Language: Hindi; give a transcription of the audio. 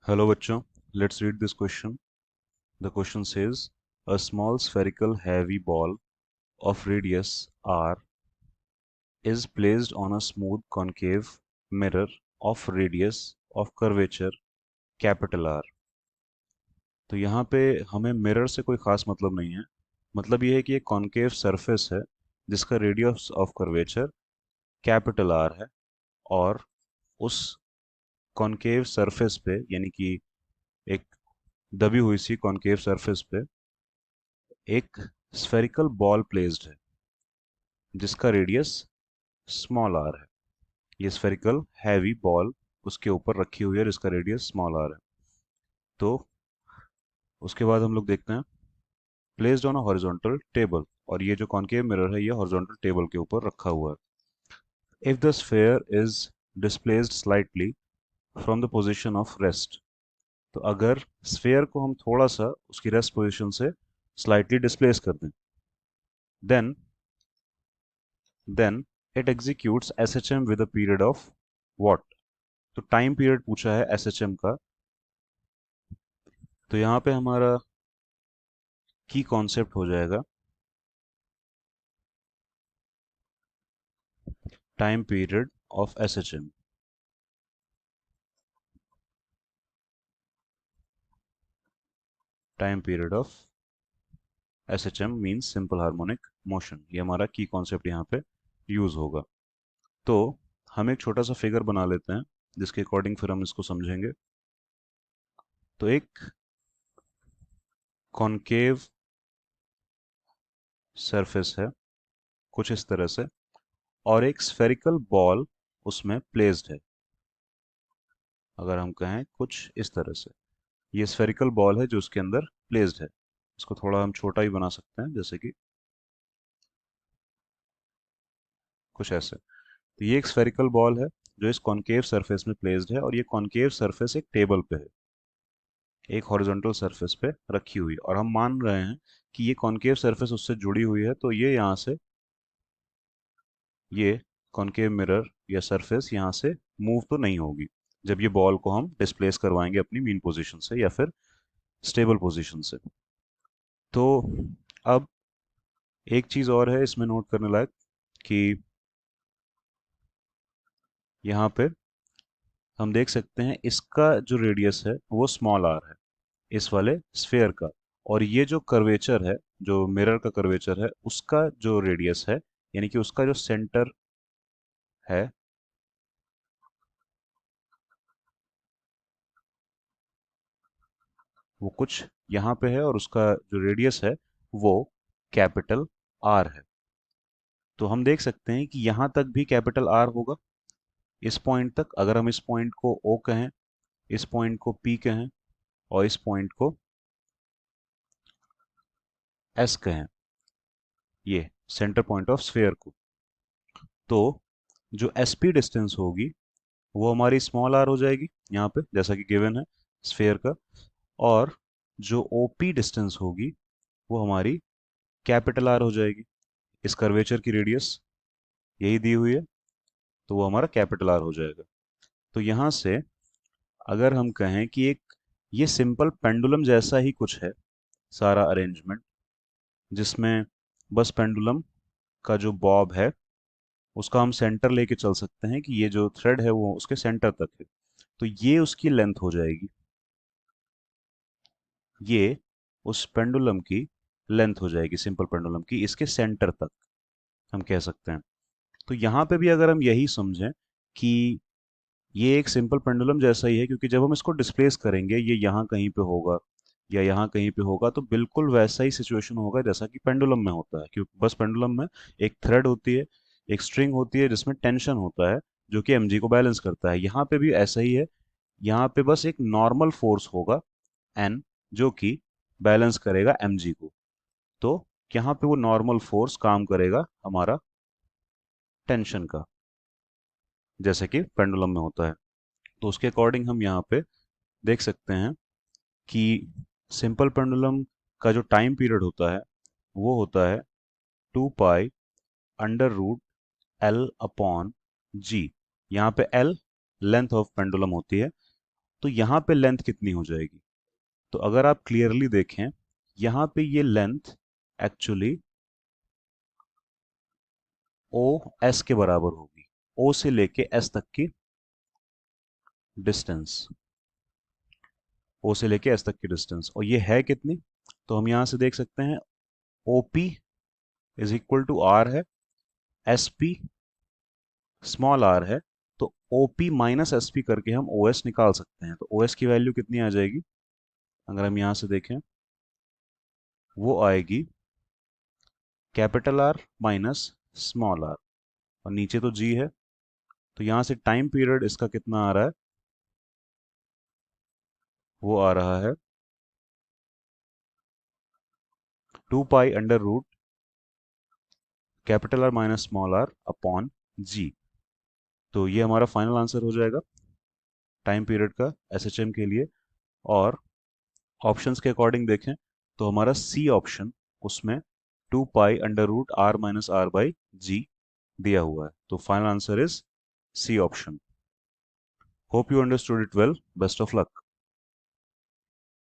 हेलो बच्चों, let's read this question. The question says a small spherical heavy ball of radius r is placed on a smooth concave mirror of radius of curvature capital R. तो यहाँ पे हमें मिरर से कोई ख़ास मतलब नहीं है. मतलब ये है कि एक कॉन्केव सरफेस है जिसका radius of curvature capital R है, और उस कॉन्केव सरफेस पे, यानी कि एक दबी हुई सी कॉन्केव सरफेस पे एक स्फेरिकल बॉल प्लेस्ड है जिसका रेडियस स्मॉल आर है. ये स्फेरिकल हैवी बॉल उसके ऊपर रखी हुई है जिसका रेडियस स्मॉल आर है. तो उसके बाद हम लोग देखते हैं placed on a horizontal table, और ये जो कॉन्केव मिरर है ये हॉरिजॉन्टल टेबल के ऊपर रखा हुआ है. If the sphere is displaced slightly from the position of rest, तो अगर स्फेयर को हम थोड़ा सा उसकी रेस्ट पोजिशन से स्लाइटली डिस्प्लेस कर दें, then then it executes SHM with a period of what. तो टाइम पीरियड पूछा है SHM का. तो यहाँ पे हमारा की कॉन्सेप्ट हो जाएगा time period of SHM. Time period of SHM means simple harmonic motion. ये हमारा की कॉन्सेप्ट यहाँ पे यूज होगा. तो हम एक छोटा सा फिगर बना लेते हैं जिसके अकॉर्डिंग फिर हम इसको समझेंगे. तो एक कॉन्केव सरफेस है कुछ इस तरह से, और एक स्फेरिकल बॉल उसमें प्लेस्ड है. अगर हम कहें कुछ इस तरह से, ये स्फेरिकल बॉल है जो उसके अंदर प्लेस्ड है. इसको थोड़ा हम छोटा भी बना सकते हैं, जैसे कि कुछ ऐसे. तो ये एक स्फेरिकल बॉल है जो इस कॉन्केव सरफेस में प्लेस्ड है, और ये कॉन्केव सरफेस एक टेबल पे है, एक हॉरिजॉन्टल सरफेस पे रखी हुई. और हम मान रहे हैं कि ये कॉन्केव सरफेस उससे जुड़ी हुई है, तो ये यहाँ से, ये कॉन्केव मिरर या सरफेस यहाँ से मूव तो नहीं होगी जब ये बॉल को हम डिस्प्लेस करवाएंगे अपनी मीन पोजीशन से या फिर स्टेबल पोजीशन से. तो अब एक चीज़ और है इसमें नोट करने लायक, कि यहाँ पे हम देख सकते हैं इसका जो रेडियस है वो स्मॉल आर है, इस वाले स्फेयर का. और ये जो कर्वेचर है, जो मिरर का कर्वेचर है, उसका जो रेडियस है, यानी कि उसका जो सेंटर है, वो कुछ यहाँ पे है, और उसका जो रेडियस है वो कैपिटल आर है. तो हम देख सकते हैं कि यहाँ तक भी कैपिटल आर होगा. इस पॉइंट तक, अगर हम इस पॉइंट को ओ कहें, इस पॉइंट को पी कहें, और इस पॉइंट को एस कहें, ये सेंटर पॉइंट ऑफ स्फेयर को, तो जो एसपी डिस्टेंस होगी वो हमारी स्मॉल आर हो जाएगी यहाँ पे, जैसा कि गिवन है स्फेयर का. और जो ओपी डिस्टेंस होगी वो हमारी कैपिटल आर हो जाएगी. इस कर्वेचर की रेडियस यही दी हुई है, तो वो हमारा कैपिटल आर हो जाएगा. तो यहाँ से अगर हम कहें कि एक ये सिंपल पेंडुलम जैसा ही कुछ है सारा अरेंजमेंट, जिसमें बस पेंडुलम का जो बॉब है उसका हम सेंटर लेके चल सकते हैं कि ये जो थ्रेड है वो उसके सेंटर तक है. तो ये उसकी लेंथ हो जाएगी, ये उस पेंडुलम की लेंथ हो जाएगी, सिंपल पेंडुलम की, इसके सेंटर तक हम कह सकते हैं. तो यहाँ पे भी अगर हम यही समझें कि ये एक सिंपल पेंडुलम जैसा ही है, क्योंकि जब हम इसको डिस्प्लेस करेंगे ये यहाँ कहीं पे होगा या यहाँ कहीं पे होगा, तो बिल्कुल वैसा ही सिचुएशन होगा जैसा कि पेंडुलम में होता है. क्योंकि बस पेंडुलम में एक थ्रेड होती है, एक स्ट्रिंग होती है जिसमें टेंशन होता है जो कि mg को बैलेंस करता है. यहाँ पे भी ऐसा ही है. यहाँ पे बस एक नॉर्मल फोर्स होगा n, जो कि बैलेंस करेगा mg को. तो यहाँ पे वो नॉर्मल फोर्स काम करेगा हमारा टेंशन का, जैसे कि पेंडुलम में होता है. तो उसके अकॉर्डिंग हम यहाँ पे देख सकते हैं कि सिंपल पेंडुलम का जो टाइम पीरियड होता है वो होता है 2 pi under root L upon G. यहाँ पे एल लेंथ ऑफ पेंडुलम होती है, तो यहाँ पे लेंथ कितनी हो जाएगी? तो अगर आप क्लियरली देखें, यहाँ पे ये लेंथ एक्चुअली ओ एस के बराबर होगी, ओ से लेके एस तक की डिस्टेंस, ओ से लेके एस तक की डिस्टेंस, और ये है कितनी? तो हम यहाँ से देख सकते हैं O P is equal to R है, एस पी स्मॉल आर है, तो O P minus S P करके हम ओ एस निकाल सकते हैं। तो ओ एस की वैल्यू कितनी आ जाएगी? अगर हम यहाँ से देखें, वो आएगी capital R minus small R, और नीचे तो जी है, तो यहाँ से टाइम पीरियड इसका कितना आ रहा है? वो आ रहा है 2 pi under root capital R minus small R upon G. तो ये हमारा फाइनल आंसर हो जाएगा टाइम पीरियड का एसएचएम के लिए। और ऑप्शंस के अकॉर्डिंग देखें तो हमारा सी ऑप्शन, उसमें 2 pi under root r minus r by G दिया हुआ है। तो final answer is C option. Hope you understood it well. Best of luck.